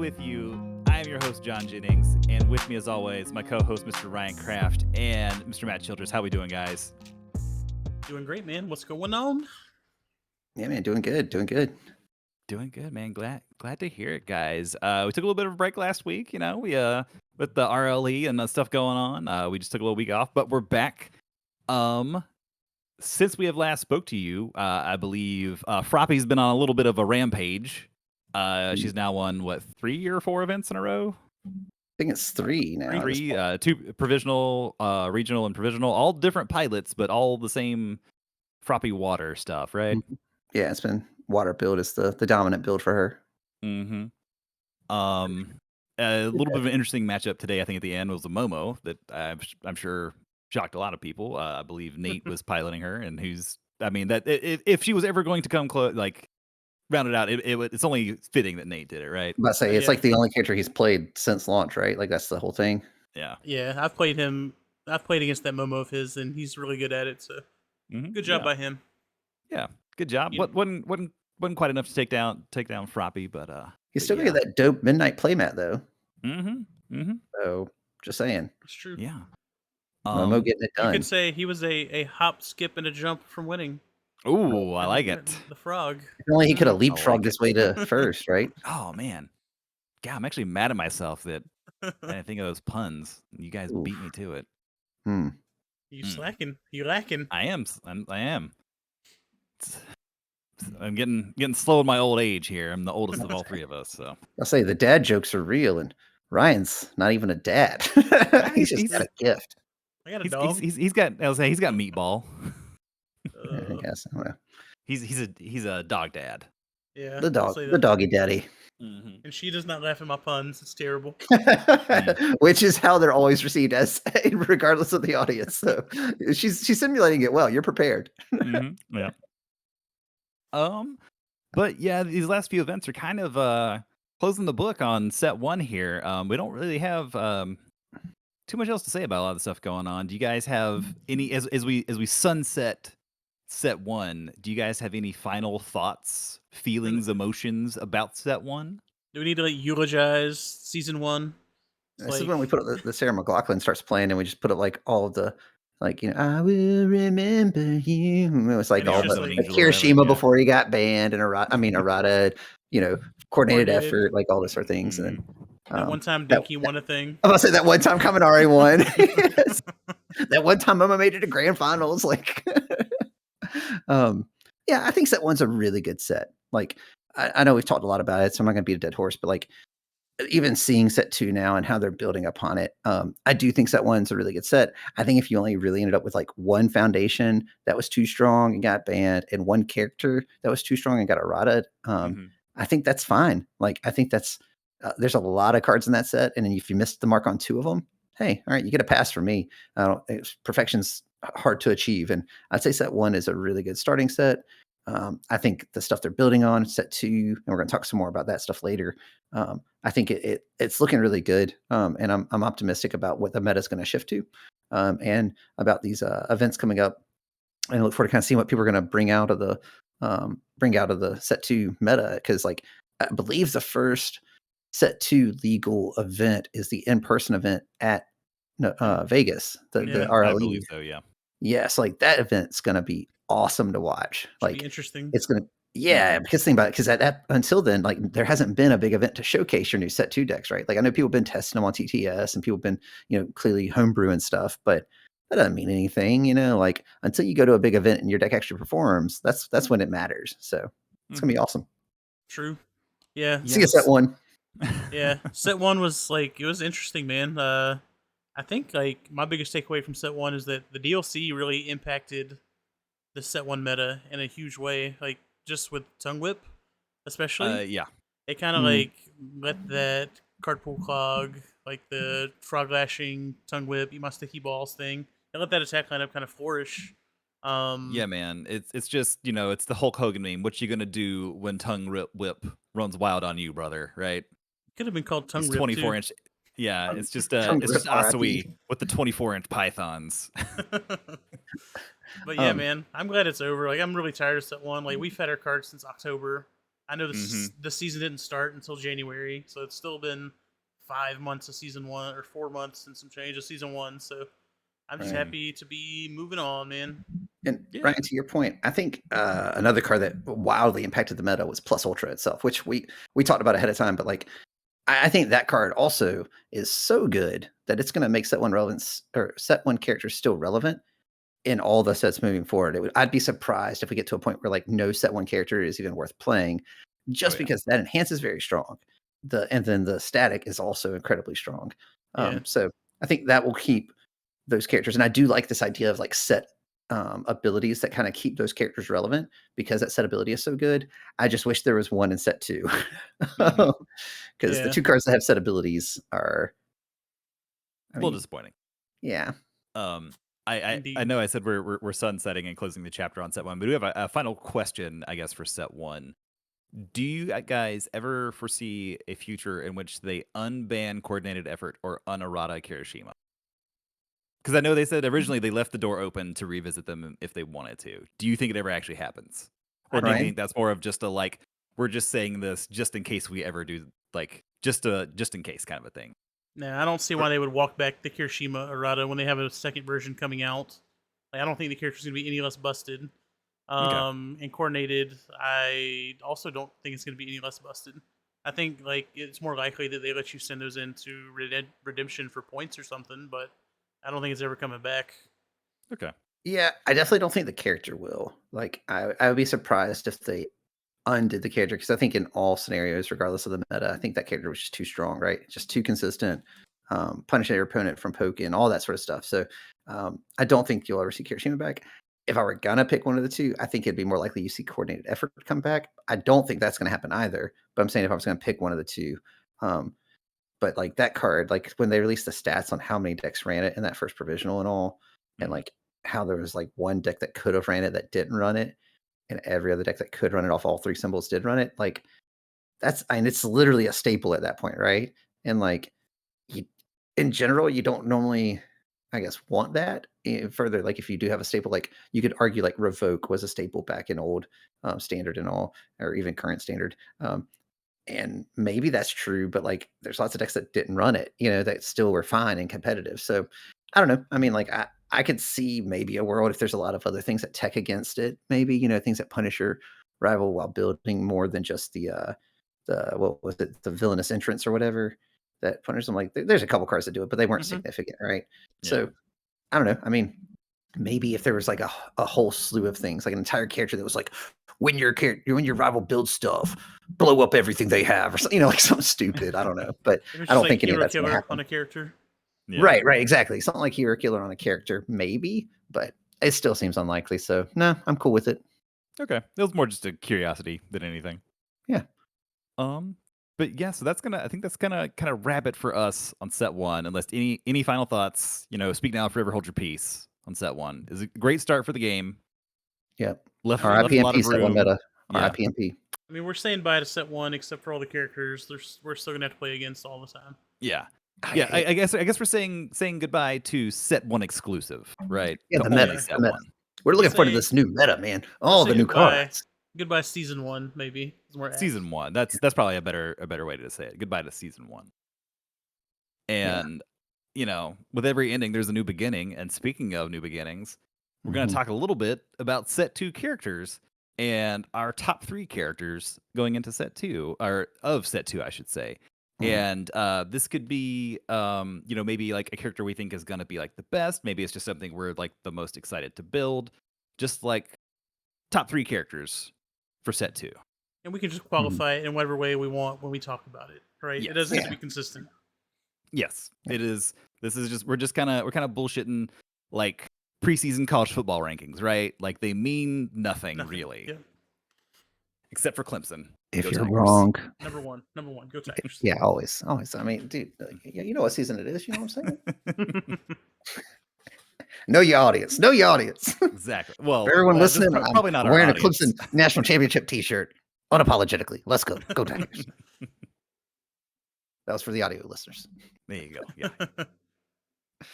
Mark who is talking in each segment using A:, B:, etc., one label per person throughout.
A: with you. I am your host, John Jennings, and with me, as always, my co-host, Mr. Ryan Kraft, and Mr. Matt Childress. How we doing, guys?
B: Doing great, man. What's going on?
C: Yeah, man, doing good.
A: Doing good, man. Glad to hear it, guys. We took a little bit of a break last week. We with the RLE and the stuff going on, we just took a little week off, but we're back. Since we have last spoke to you, I believe Froppy's been on a little bit of a rampage. She's now won 3 or 4 events in a row.
C: I think it's 3 now.
A: 3, 2 provisional, regional, and provisional, all different pilots, but all the same Froppy water stuff, right?
C: Mm-hmm. Yeah, it's been water build is the dominant build for her.
A: Mm-hmm. A little bit of an interesting matchup today, I think, at the end was the Momo that I'm sure shocked a lot of people. I believe Nate was piloting her, and if she was ever going to come close, round it out, it's only fitting that Nate did it, right?
C: I'm about to say it's like the only character he's played since launch, right? Like that's the whole thing.
B: Yeah, I've played him. I've played against that Momo of his, and he's really good at it. So, good job by him.
A: Yeah, good job. Wasn't quite enough to take down Froppy, but
C: he's still gonna get that dope midnight playmat though.
A: Mm-hmm.
C: So just saying,
B: it's true.
A: Yeah,
C: Momo getting it done.
B: You could say he was a hop, skip, and a jump from winning.
A: Ooh, I like it.
B: The frog.
C: If only he could have leapfrogged his way to first, right?
A: Oh man, God, I'm actually mad at myself that I didn't think of those puns. You guys beat me to it.
B: You slacking? You lacking?
A: I am. I'm getting slow in my old age here. I'm the oldest of all 3 of us, so
C: I'll say the dad jokes are real, and Ryan's not even a dad. he's just got a gift.
B: I got a dog.
A: He's got meatball.
C: I guess I don't know.
A: He's a dog dad.
B: Yeah,
C: the doggy daddy.
B: Mm-hmm. And she does not laugh at my puns. It's terrible.
C: Which is how they're always received, as regardless of the audience. So she's simulating it well. You're prepared.
A: Mm-hmm. Yeah. But yeah, these last few events are kind of closing the book on set 1 here. We don't really have too much else to say about a lot of the stuff going on. Do you guys have any as we sunset set 1? Do you guys have any final thoughts, feelings, emotions about set 1?
B: Do we need to eulogize season 1?
C: This is when we put up the Sarah McLachlan starts playing, and we just put up all of the I will remember you. It was all the Kirishima before he got banned, and Arata, coordinated effort, all those sort of things. And
B: that one time Dinky won a thing.
C: I'm gonna say that one time Kaminari won. That one time Momo made it to grand finals. Yeah, I think set 1's a really good set. I know we've talked a lot about it, so I'm not gonna beat a dead horse, but even seeing set 2 now and how they're building upon it, I do think set 1's a really good set. I think if you only really ended up with one foundation that was too strong and got banned, and one character that was too strong and got errata, I think that's fine. I think that's there's a lot of cards in that set, and if you missed the mark on 2 of them, hey, all right, you get a pass from me. Perfection's hard to achieve, and I'd say set 1 is a really good starting set. I think the stuff they're building on set 2, and we're going to talk some more about that stuff later. I think it's looking really good, and I'm optimistic about what the meta is going to shift to, and about these events coming up. And I look forward to kind of seeing what people are going to bring out of the set 2 meta, because I believe the first set 2 legal event is the in-person event at Vegas, the RLE.
A: I believe so, yeah.
C: Yes, that event's going to be awesome to watch.
B: Be interesting.
C: It's gonna, because think about it, because until then, there hasn't been a big event to showcase your new set 2 decks, right? I know people have been testing them on TTS, and people have been clearly homebrew and stuff, but that doesn't mean anything, until you go to a big event and your deck actually performs. That's when it matters. So it's gonna be awesome.
B: True. Yeah.
C: See you set 1.
B: Yeah, set 1 was it was interesting, man. I think my biggest takeaway from set 1 is that the DLC really impacted the set 1 meta in a huge way, just with Tongue Whip, especially. It kind of let that card pool clog, the frog lashing, Tongue Whip, eat my sticky balls thing. It let that attack lineup kind of flourish.
A: Yeah, man. It's just it's the Hulk Hogan meme. What you gonna do when Tongue Whip runs wild on you, brother? Right?
B: Could have been called Tongue Rip.
A: 24-inch. Yeah, it's just Asui with the 24-inch pythons.
B: But yeah, man, I'm glad it's over. I'm really tired of set 1. We've had our cards since October. I know
A: Mm-hmm.
B: the season didn't start until January, so it's still been 5 months of season one or 4 months and some change of season one. So I'm just
C: Right.
B: happy to be moving on, man.
C: And
A: Yeah.
C: Ryan, to your point, I think another card that wildly impacted the meta was Plus Ultra itself, which we talked about ahead of time. But like, I think that card also is so good that it's going to make set one relevance or set one characters still relevant in all the sets moving forward. I'd be surprised if we get to a point where like no set one character is even worth playing, just
A: yeah.
C: because that enhance is very strong. And then the static is also incredibly strong.
B: Yeah.
C: So I think that will keep those characters. And I do like this idea of like set abilities that kind of keep those characters relevant because that set ability is so good. I just wish there was one in set two.
A: Mhm.
C: Because the
B: Yeah.
C: two cards that have set abilities are, I
A: A little
C: mean,
A: disappointing.
C: yeah.
A: I
B: Indeed.
A: know I said we're sunsetting and closing the chapter on set one, but we have a final question, I guess, for set one. Do you guys ever foresee a future in which they unban coordinated effort or unerrata Kirishima? Because I know they said originally they left the door open to revisit them if they wanted to. Do you think it ever actually happens, or
B: I
A: do you
C: Right.
A: think that's more of just a like we're just saying this just in case we ever do like just in case kind of a thing?
B: Nah, I don't see
A: Or-
B: why they would walk back the Kirishima errata when they have a second version coming out. Like, I don't think the character's gonna be any less busted.
A: Okay.
B: And coordinated, I also don't think it's gonna be any less busted. I think like it's more likely that they let you send those into redemption for points or something, but I don't think it's ever coming back.
A: Okay.
C: Yeah, I definitely don't think the character will. Like, I would be surprised if they undid the character because I think in all scenarios, regardless of the meta, I think that character was just too strong, right? Just too consistent, punishing your opponent from poking, all that sort of stuff. So I don't think you'll ever see Kirishima back. If I were gonna pick one of the two, I think it'd be more likely you see coordinated effort come back. I don't think that's gonna happen either. But I'm saying if I was gonna pick one of the two, um, but like that card, like when they released the stats on how many decks ran it in that first provisional and all, and
A: Mhm.
C: like how there was like one deck that could have ran it that didn't run it, and every other deck that could run it off all three symbols did run it. Like that's, and it's literally a staple at that point, right? And like you, in general, you don't normally, I guess, want that. Further, like if you do have a staple, like you could argue like revoke was a staple back in old standard and all, or even current standard. And maybe that's true, but like there's lots of decks that didn't run it, that still were fine and competitive. So I don't know. I mean, like I could see maybe a world if there's a lot of other things that tech against it, maybe, things that punish your rival while building more than just the what was it, the villainous entrance or whatever that punish them. Like there's a couple cards that do it, but they weren't
B: Mhm.
C: significant, right?
A: Yeah.
C: So I don't know. I mean, maybe if there was like a whole slew of things, like an entire character that was like, when your rival builds stuff, blow up everything they have, or something, like something stupid. I don't know, but
B: If it's
C: I
B: just
C: don't
B: like
C: think any of
B: hero
C: that's gonna
B: killer on
C: happen.
B: a character.
A: Yeah.
C: Right, exactly. Something like hero killer on a character, maybe, but it still seems unlikely. So no, I'm cool with it.
A: Okay. It was more just a curiosity than anything.
C: Yeah.
A: Um, but yeah, so that's gonna I think that's gonna kind of wrap it for us on set one. Unless any final thoughts, speak now, forever hold your peace on set one. Is a great start for the game.
C: Yep.
A: Left a lot
C: RIPMP
A: of
C: set one
A: room.
C: meta.
A: Yeah.
C: RIPMP.
B: I mean, we're saying bye to set one, except for all the characters. We're still gonna have to play against all the time.
A: Yeah.
C: I
A: Yeah.
C: hate,
A: I guess we're saying goodbye to set one exclusive, right?
C: yeah,
A: To
C: the
A: only
C: meta.
B: Yeah,
A: set
C: The meta.
A: one.
C: We're
B: we're
C: looking forward to
B: saying
C: this new meta, man.
B: we're
C: All the
B: saying
C: new
B: goodbye.
C: cards.
B: Goodbye, season one, maybe. 'Cause we're at.
A: Season one. That's probably a better way to say it. Goodbye to season one.
C: Yeah.
A: And with every ending, there's a new beginning. And speaking of new beginnings, we're going to
C: Mhm.
A: talk a little bit about set two characters and our top three characters going into set two, or of set two, I should say.
C: Mhm.
A: And this could be, maybe like a character we think is going to be like the best. Maybe it's just something we're like the most excited to build. Just like top three characters for set two.
B: And we can just
C: Mhm.
B: qualify it in whatever way we want when we talk about it, right? It doesn't
A: Yes.
B: have to
C: Yeah.
B: be consistent.
A: Yes,
C: Yeah.
A: it is. This is just we're kind of bullshitting like preseason college football rankings, right? Like they mean nothing
B: Nothing.
A: really,
B: Yeah.
A: except for Clemson.
C: If
A: Go
C: you're
A: Tigers.
C: wrong,
B: Number one. Number one. Go Tigers.
C: yeah, always, always. I mean, dude, you know what season it is. You know what I'm saying? Know your audience. Know your audience.
A: Exactly.
C: For
A: Well,
C: everyone
A: this
C: listening, I'm
A: probably not our
C: wearing a
A: audience.
C: Clemson national championship T-shirt, unapologetically. Let's go, go Tigers. That was for the audio listeners.
A: There you go. Yeah.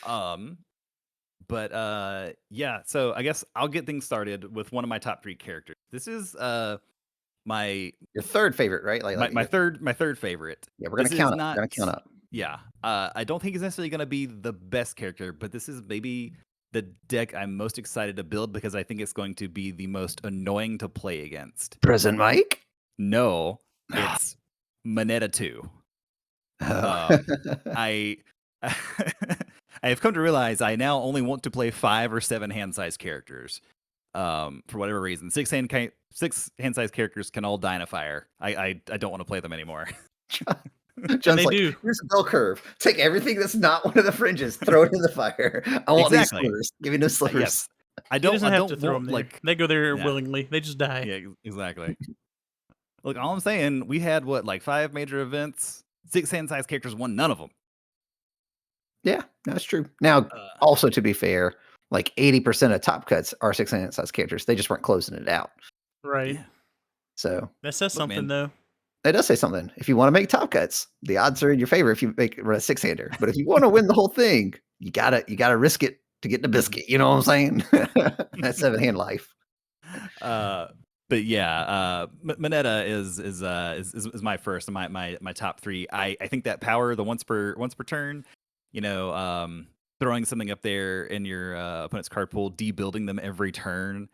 A: Um. But yeah. So I guess I'll get things started with one of my top three characters. This is my
C: Your third favorite, right?
A: my third favorite.
C: Yeah, we're
A: This
C: gonna count
A: is
C: up.
A: not.
C: We're gonna count up.
A: Yeah, I don't think he's necessarily going to be the best character, but this is maybe the deck I'm most excited to build because I think it's going to be the most annoying to play against.
C: Present Mike.
A: No, it's Moneta 2.
C: Oh.
A: I I have come to realize I now only want to play 5 or 7 hand-sized characters. For whatever reason, 6 hand-sized characters can all die in a fire. I don't want to play them anymore.
B: And
C: John's
B: they
C: like,
B: do.
C: here's a bell curve. Take everything that's not one of the fringes, throw it in the fire. I want
A: Exactly.
C: these slivers. Give me no slivers.
A: Yes, I
B: He
A: don't.
B: doesn't
A: I
B: have
A: don't
B: to throw
A: want
B: them there.
A: like.
B: They go there
A: Yeah.
B: willingly. They just die.
A: Yeah, exactly. Look, all I'm saying, we had what, like 5 major events, 6 hand-sized characters, won none of them.
C: Yeah, that's true. Now, also to be fair, like 80% of top cuts are 6 hand-sized characters. They just weren't closing it out.
B: Right.
A: Yeah.
C: So
B: That says something, though.
C: It does say something. If you want to make top cuts, the odds are in your favor if you run a 6-hander. But if you want to win the whole thing, you gotta risk it to get the biscuit. You know what I'm saying? That's 7-hand life.
A: But yeah, Moneta is my first, my top 3. I think that power, the once per turn, throwing something up there in your opponent's card pool, debuilding them every turn.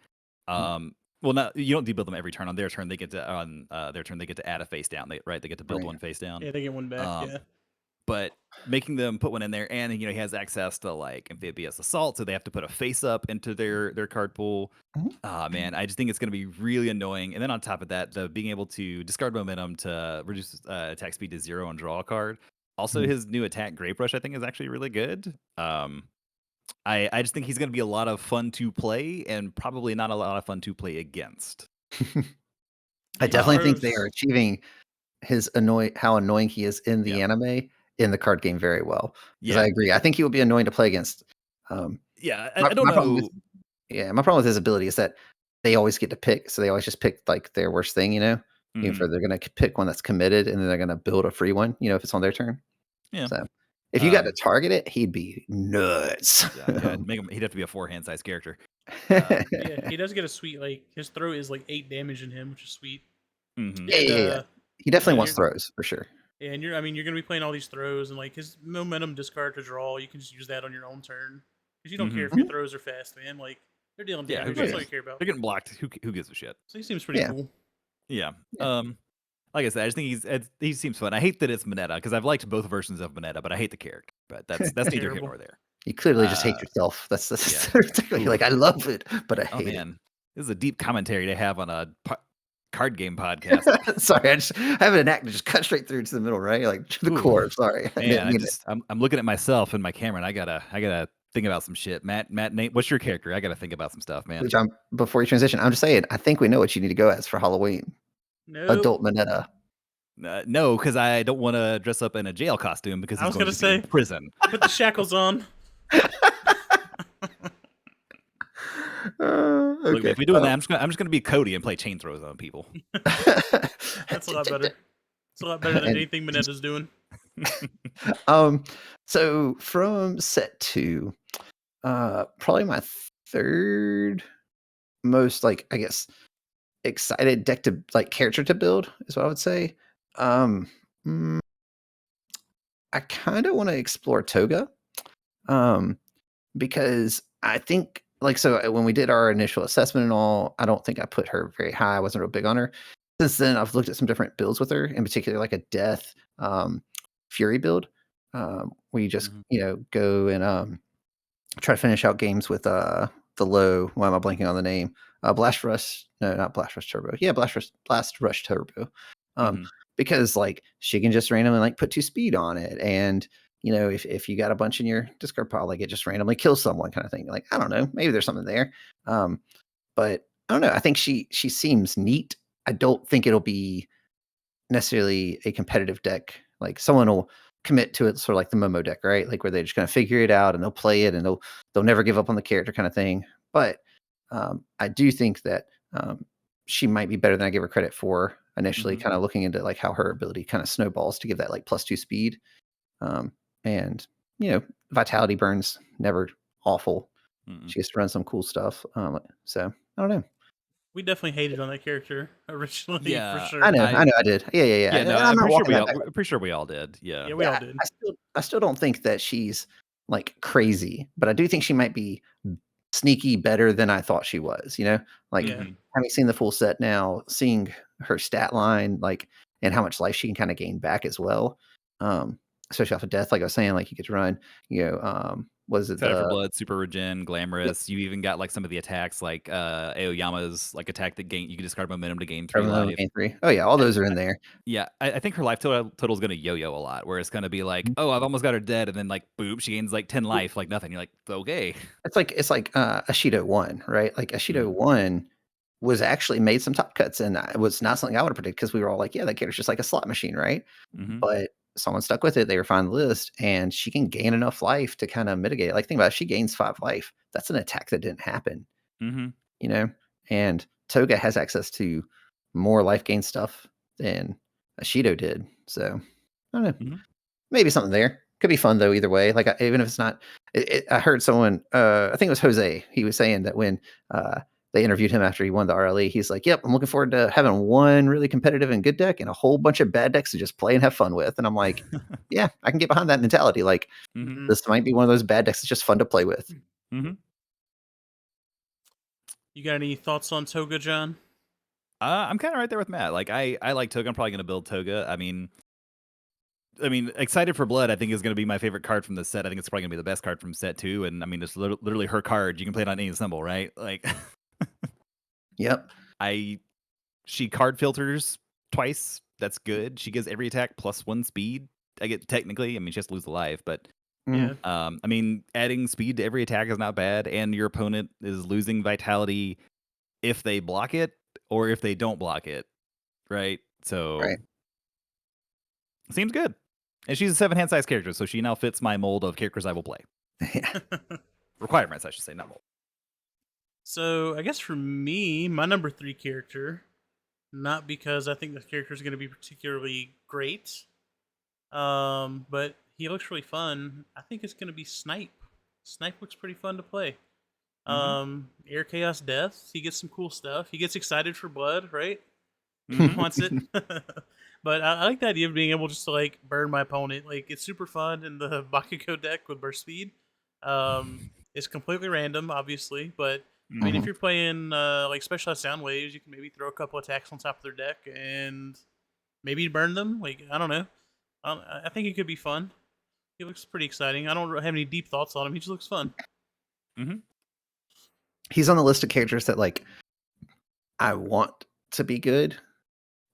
A: Well, not you don't debuild them every turn. On their turn, they get to add a face down. They get to build one face down.
B: Yeah, they get one back. Yeah.
A: But making them put one in there, and he has access to like amphibious assault, so they have to put a face up into their card pool. Man, I just think it's going to be really annoying. And then on top of that, the being able to discard momentum to reduce attack speed to 0 and draw a card. Also, his new attack, Grape Rush, I think is actually really good. I just think he's going to be a lot of fun to play, and probably not a lot of fun to play against.
C: I definitely think they are achieving how annoying he is in the anime in the card game very well. Because I agree. I think he will be annoying to play against.
A: I don't know.
C: My problem with his ability is that they always get to pick, so they always just pick like their worst thing, Even if they're going to pick one that's committed, and then they're going to build a free one, if it's on their turn.
A: Yeah.
C: So if you got to target it, he'd be nuts.
A: He'd have to be a 4 hand-sized character.
B: Yeah, he does get a sweet, like, his throw is like 8 damage in him, which is sweet.
C: Yeah. He definitely wants throws for sure.
B: Yeah, and you're going to be playing all these throws, and like his momentum discard to draw, you can just use that on your own turn because you don't care if your throws are fast, man. Like they're dealing damage. That's all you care about.
A: They're getting blocked. Who gives a shit?
B: So he seems pretty cool.
A: Yeah. Like I said, I just think he seems fun. I hate that it's Moneta because I've liked both versions of Moneta, but I hate the character. But that's neither here nor there.
C: You clearly just hate yourself. That's you're like, I love it, but I hate it.
A: This is a deep commentary to have on a card game podcast.
C: Sorry, I have an act to just cut straight through to the middle, right? Like to the core. Sorry.
A: Man, I'm looking at myself in my camera, and I gotta think about some shit. Matt, Nate, what's your character? I gotta think about some stuff, man.
C: Before you transition, I'm just saying, I think we know what you need to go as for Halloween.
B: No.
C: Adult Moneta.
A: No, because I don't want to dress up in a jail costume because he's going to say prison.
B: Put the shackles on.
A: Okay. Look, if we're doing that, I'm just gonna be Cody and play chain throws on people.
B: That's a lot better. It's a lot better than anything Moneta's doing.
C: So from set 2, probably my third most, like, I guess, excited deck to like character to build is what I would say. I kind of want to explore Toga, because I think, like, so when we did our initial assessment and all, I don't think I put her very high. I wasn't real big on her. Since then, I've looked at some different builds with her, in particular like a Death Fury build, where you just go and try to finish out games with the low. Why am I blanking on the name? Blast Rush. No, not Blast Rush Turbo. Yeah, Blast Rush Turbo. Because like she can just randomly like put 2 speed on it, and if you got a bunch in your discard pile, like it just randomly kills someone, kind of thing. Like, I don't know, maybe there's something there. But I don't know. I think she seems neat. I don't think it'll be necessarily a competitive deck. Like someone will commit to it, sort of like the Momo deck, right? Like where they're just gonna figure it out and they'll play it and they'll never give up on the character, kind of thing. But I do think that she might be better than I gave her credit for initially, kind of looking into like how her ability kind of snowballs to give that like +2 speed. And vitality burns, never awful. She gets to run some cool stuff. So I don't know.
B: We definitely hated on that character originally, for
A: Yeah,
B: sure.
C: I know,
A: I
C: I did. Yeah.
A: yeah, no,
C: And I'm
A: I'm
C: not
A: pretty sure
C: walking
A: we
C: that
A: all
C: back.
A: we're pretty sure we all did. Yeah.
B: Yeah, we
C: Yeah,
B: all did.
C: I still don't think that she's like crazy, but I do think she might be sneaky better than I thought she was. Like
B: Yeah.
A: Mhm.
C: having seen the full set now, seeing her stat line, like and how much life she can kind of gain back as well. Um, Especially off of death, like I was saying, like you get to run, was it
A: Excited for
C: the
A: blood, super regen,
C: yep,
A: glamorous. You even got like some of the attacks, like Aoyama's like attack that gain you can discard momentum to gain 3
C: Terminal
A: life.
C: Gain 3? Oh yeah, all those are in there.
A: Yeah, I think her life total is gonna yo-yo a lot, where it's gonna be like, oh, I've almost got her dead, and then like boom, she gains like 10 life, like nothing. You're like, okay.
C: It's like Ashido 1, right? Like Ashido
A: Mhm.
C: 1 was actually made some top cuts, and it was not something I would have predicted because we were all like, yeah, that character's just like a slot machine, right?
A: Mhm.
C: But someone stuck with it. They refined the list, and she can gain enough life to kind of mitigate it. Like, think about it, if she gains 5 life. That's an attack that didn't happen,
A: Mhm.
C: you know? And Toga has access to more life gain stuff than Ashido did. So, I don't know.
A: Mhm.
C: Maybe something there. Could be fun though, either way. Like even if it's not, I heard someone. I think it was Jose. He was saying that when they interviewed him after he won the RLE, he's like, "Yep, I'm looking forward to having one really competitive and good deck and a whole bunch of bad decks to just play and have fun with." And I'm like, "Yeah, I can get behind that mentality. Like
A: Mhm.
B: Mhm.
C: this might be one of those bad decks that's just fun to play with."
A: Mhm.
B: You got any thoughts on Toga, John?
A: I'm kind of right there with Matt. Like I like Toga. I'm probably gonna build Toga. I mean, excited for blood. I think is gonna be my favorite card from the set. I think it's probably gonna be the best card from set too. And I mean, it's literally her card. You can play it on any symbol, right? Like
C: Yep.
A: I she card filters twice. That's good. She gives every attack +1 speed. I get technically. I mean, she has to lose the life, but
C: Mhm.
B: Yeah.
A: I mean, adding speed to every attack is not bad, and your opponent is losing vitality if they block it or if they don't block it, right? So
C: Right.
A: seems good. And she's a 7-hand size character, so she now fits my mold of characters I will play.
C: Yeah.
A: Requirements, I should say, not mold.
B: So I guess for me, my number 3 character, not because I think the character is going to be particularly great, but he looks really fun. I think it's going to be Snipe. Snipe looks pretty fun to play.
A: Mhm.
B: Air Chaos Death. He gets some cool stuff. He gets excited for blood, right? He
A: Mhm.
B: wants it. But I like the idea of being able just to like burn my opponent. Like it's super fun in the Bakugo deck with burst speed. Um, it's completely random, obviously, but I mean, if
C: Mhm.
B: you're playing like specialized sound waves, you can maybe throw a couple attacks on top of their deck and maybe burn them. Like I don't know. I think it could be fun. He looks pretty exciting. I don't have any deep thoughts on him. He just looks fun.
A: Mhm.
C: He's on the list of characters that like I want to be good,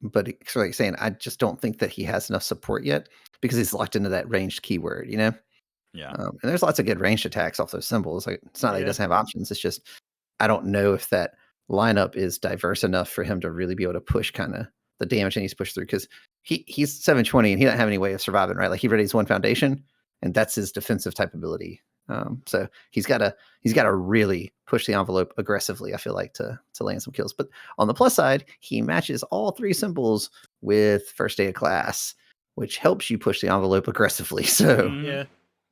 C: but it's like saying I just don't think that he has enough support yet because he's locked into that ranged keyword, you know?
A: Yeah.
C: And there's lots of good ranged attacks off those symbols. Like it's not that he
B: Yeah.
C: doesn't have options. It's just I don't know if that lineup is diverse enough for him to really be able to push kind of the damage he needs to push through because he's 720 and he doesn't have any way of surviving, right? Like he readies one foundation and that's his defensive type ability. So he's got to really push the envelope aggressively. I feel like to land some kills. But on the plus side, he matches all 3 symbols with first day of class, which helps you push the envelope aggressively. So
A: Mhm.
B: Yeah.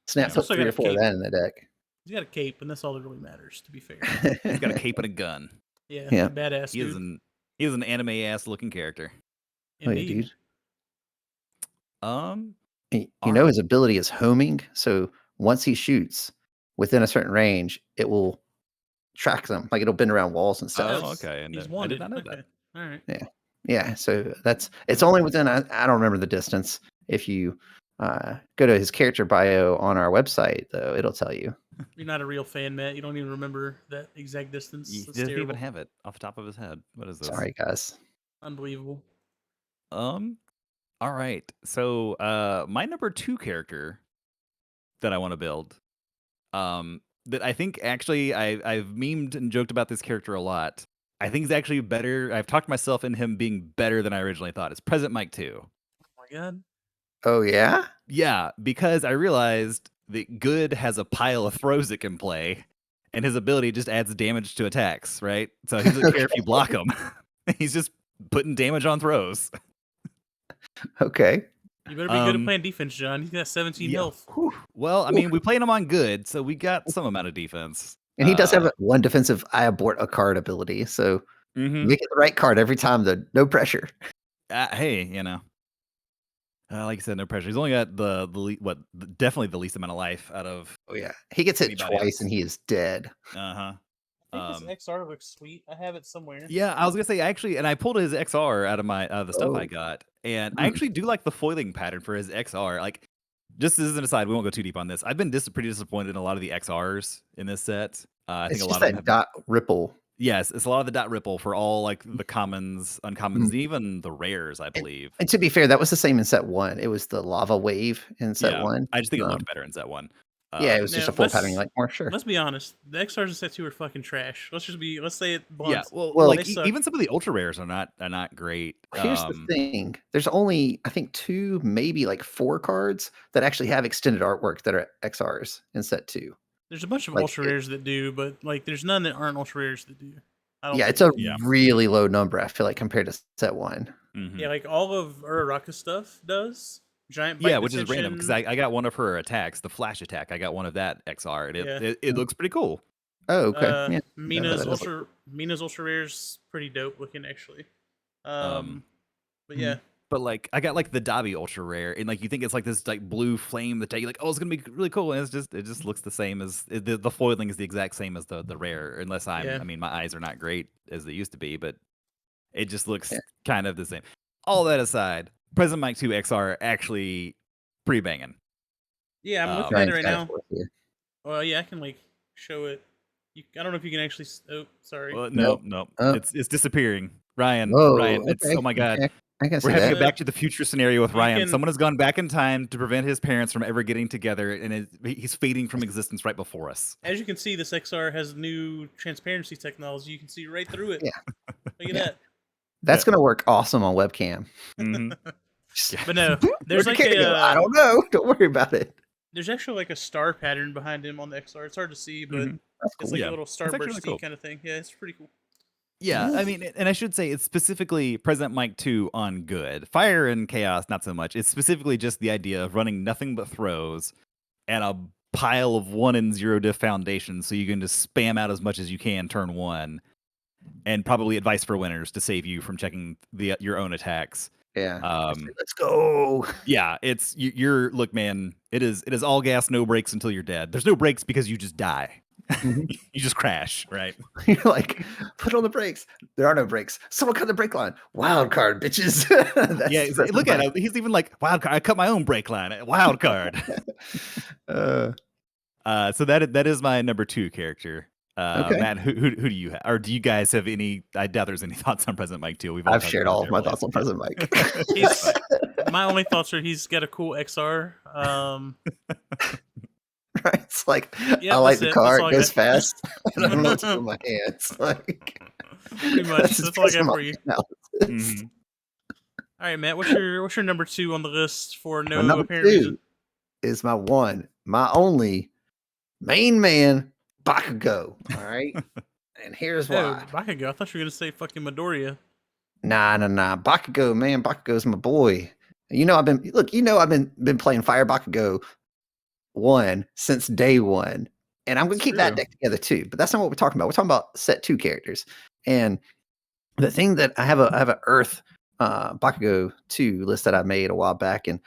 C: Snap
A: Yeah.
C: put
B: Also got
C: 3
B: a
C: or 4 of
B: cape.
C: that in the deck.
B: He's got a cape, and that's all that really matters. To be fair.
A: He's got a cape and a gun.
B: Yeah.
C: Yeah.
B: Badass
A: He is
B: dude.
A: an anime ass looking character.
C: Oh yeah,
B: Indeed.
C: dude.
A: Um,
C: You
A: all
C: know
A: right.
C: his ability is homing, so once he shoots within a certain range, it will track them. Like it'll bend around walls and
B: Oh,
C: stuff.
A: Oh, okay. And
B: he's
A: I did
B: wanted.
A: not know that.
B: Okay. All right.
C: Yeah. Yeah. So it's only within I don't remember the distance. If you go to his character bio on our website, though, it'll tell you.
B: You're not a real fan, Matt. You don't even remember that exact distance.
A: He
B: That's
A: doesn't even
B: terrible.
A: have it off the top of his head. What is this?
C: Sorry, guys.
B: Unbelievable.
A: Um, all right. So my number 2 character that I want to build, that I think actually I've memed and joked about this character a lot. I think he's actually better. I've talked myself in him being better than I originally thought. It's Present Mike 2.
B: Oh my god.
C: Oh yeah.
A: Yeah, because I realized that Good has a pile of throws it can play, and his ability just adds damage to attacks, right? So he doesn't care if you block him. He's just putting damage on throws.
C: Okay.
B: You better be good at
A: Um,
B: playing defense, John. He's got 17
A: yeah.
B: health.
A: Whew. Well, I mean, we played him on Good, so we got some amount of defense.
C: And he does have one defensive I abort a card ability. So
A: Mhm.
C: You get the right card every time, though. No pressure.
A: Hey, like I said, no pressure. He's only got definitely the least amount of life out of
C: Oh yeah, he gets hit
A: anybody
C: twice
A: else.
C: and he is dead.
A: Uh-huh.
B: I think his
A: Um,
B: XR looks sweet. I have it somewhere.
A: yeah, I was gonna say actually, and I pulled his XR out of the stuff I
C: Oh,
A: got, and I actually do like the foiling pattern for his XR. Like, just as an aside, we won't go too deep on this. I've been pretty disappointed in a lot of the XRs in this set. I think
C: it's
A: a
C: just
A: lot of them
C: that
A: have.
C: dot ripple.
A: Yes, it's a lot of the dot ripple for all like the commons, uncommons,
C: Mhm.
A: and even the rares, I
C: And,
A: believe.
C: and to be fair, that was the same in set 1. It was the lava wave in set
A: Yeah,
C: 1.
A: I just think it looked better in set one.
C: Yeah, it was just
B: Now
C: a full pattern. You're like, more sure.
B: let's be honest. The XRs in set 2 are fucking trash. Let's say it
A: Yeah,
B: blunt.
A: well,
C: Well,
A: like
B: They suck.
A: even some of the ultra rares are not great.
C: Here's the thing. There's only, I think, 2, maybe like 4 cards that actually have extended artwork that are XRs in set 2.
B: There's a bunch of
C: Like,
B: ultra rares that do, but like there's none that aren't ultra rares that do. I don't
C: yeah, it's
B: think.
C: a
A: Yeah.
C: really low number, I feel like, compared to set 1.
A: Mhm.
B: Yeah, like all of Uraraka's stuff does. Giant bite
A: Yeah, which is random because
B: detention.
A: I got one of her attacks, the flash attack. I got one of that XR, and
B: Yeah.
A: it looks pretty cool.
C: Oh, okay. Yeah.
B: Mina's
C: that is-
B: ultra rare's pretty dope looking actually.
A: Um,
B: But yeah,
A: But like I got like the Dobby ultra rare, and like you think it's like this like blue flame that you like, oh, it's gonna be really cool, and it just looks the same as the foiling is the exact same as the rare, unless
B: Yeah.
A: I mean my eyes are not great as they used to be, but it just looks
C: Yeah.
A: kind of the same. All that aside, President Mike 2 XR actually pretty banging.
B: yeah, I'm looking at it
C: Ryan's
B: right
C: got
B: now.
C: it for us here.
B: Well, yeah, I can like show it. I don't know if you can actually. Oh, sorry.
A: Well,
C: Nope.
A: no,
C: Oh.
A: it's disappearing. Ryan,
C: Whoa,
A: it's
C: okay.
A: oh my god.
C: Okay. I can see
A: We're having
C: that.
A: a Back to the Future scenario with
B: You
A: Ryan.
B: can-
A: Someone has gone back in time to prevent his parents from ever getting together, and he's fading from existence right before us.
B: As you can see, this XR has new transparency technology. You can see right through it.
C: Yeah.
B: Look at
C: Yeah.
B: that.
C: That's gonna work awesome on webcam.
A: Mhm.
B: But no,
C: Where'd
B: there's
C: the
B: like
C: camera go? I don't know. Don't worry about it.
B: there's actually like a star pattern behind him on the XR. It's hard to see, but
A: Mhm.
C: That's cool.
B: it's like
A: Yeah.
B: a little
A: It's actually really
B: starbursty
A: cool.
B: kind of thing. Yeah, it's pretty cool.
A: Yeah, I mean, and I should say it's specifically President Mike 2 on good. Fire and Chaos, not so much. It's specifically just the idea of running nothing but throws and a pile of 1 and 0 diff foundations, so you can just spam out as much as you can turn 1, and probably advice for winners to save you from checking your own attacks.
C: Yeah.
A: Um,
C: Let's go.
A: yeah, it's you're look, man. It is all gas, no brakes until you're dead. There's no brakes because you just die.
C: Mhm.
A: You just crash, right?
C: You're like, put on the brakes. There are no brakes. Someone cut the brake line. Wild card, bitches.
A: Yeah, look at him. He's even like wild card. I cut my own brake line. Wild card. So that is my number 2 character.
C: Okay.
A: Matt, who do you have, or do you guys have any? I doubt there's any thoughts on President Mike 2. We've all
C: I've
A: talked
C: shared
A: about
C: all of my
A: their
C: thoughts on
A: plays.
C: President Mike.
B: He's my only thoughts are he's got a cool XR.
C: Right? It's like,
B: Yeah,
C: I like
B: that's
C: the
B: it.
C: car.
B: That's all
C: It
B: I
C: goes
B: got.
C: fast. And I don't know what to do with my hands. Like,
B: Pretty much. That's all I got for you.
C: analysis.
A: Mhm.
B: All right, Matt. What's your number 2 on the list for
C: My
B: no
C: number
B: apparent
C: 2
B: reason?
C: is my one, my only main man, Bakugo. All right. And here's
B: Oh,
C: why.
B: Bakugo. I thought you were gonna say fucking Midoriya.
C: Nah. Bakugo, man. Bakugo's my boy. I've been playing Fire Bakugo 1 since day 1. And I'm gonna keep that
B: True.
C: deck together too. But that's not what we're talking about. We're talking about set 2 characters. And the thing that I have a Earth Bakugo 2 list that I made a while back, and